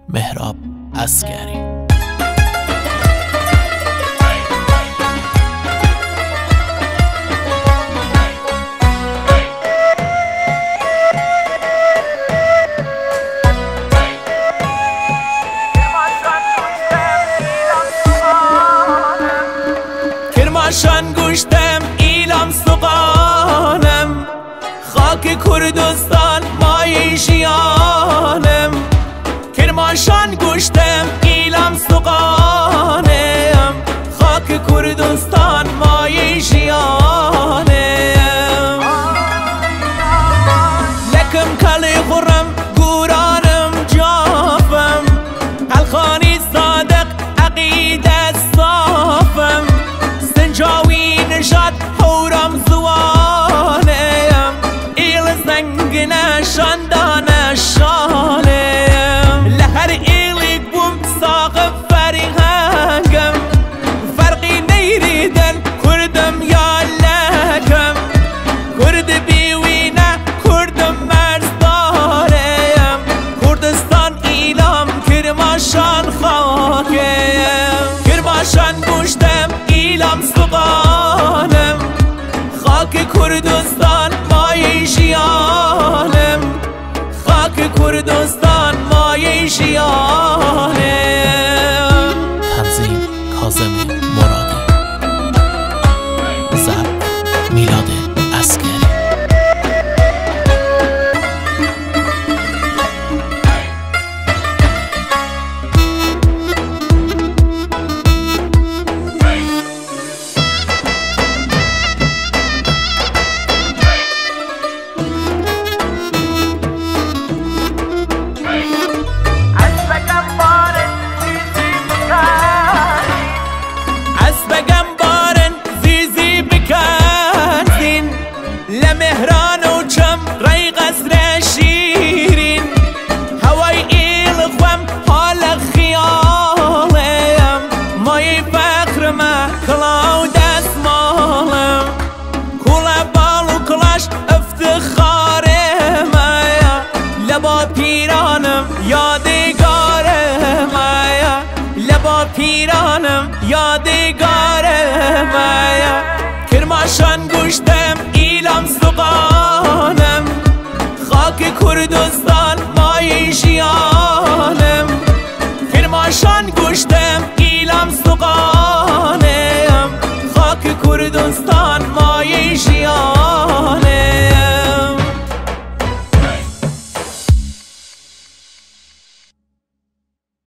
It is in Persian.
مهراب عسگری. کرماشان گوشتم ایلام سقانم، خاک کردستان مای ژیانم. کرماشان گوشتم ایلام سقانم، خاک کردستان مای ژیانم. لکم کلی خورم گورانم جافم، الخانی صادق عقیده صافم. سنجاوی نشاد هورم زوانم، ایل زنگ نشاندان شانم. لهر ایلیک بوم ساقف فرهنگم، فرقی نیریدن کردم یا لکم. کرد بیوینه کردم مرزدارم، کردستان ایلام کرماشان خاکم. کرماشان گوشتم ایلام سقانم، خاک کردستان مای ژیانم. خاک کردستان مای ژیانم. تنظیم کاظم مرادی. ضبط میلاد عسگری. لمهران و چم رای قصر شیرین، هوای ایل خوام حال خیالم. مای فخر ما کلاو دست مالم، کولا بال و کلاش افتخار مایا. لبا پیرانم یادگار مایا، لبا پیرانم یادگار مایا. کرماشان گوشتم ایلام سقانم، خاک کردستان مای ژیانم. کرماشان گوشتم ایلام سقانم، خاک کردستان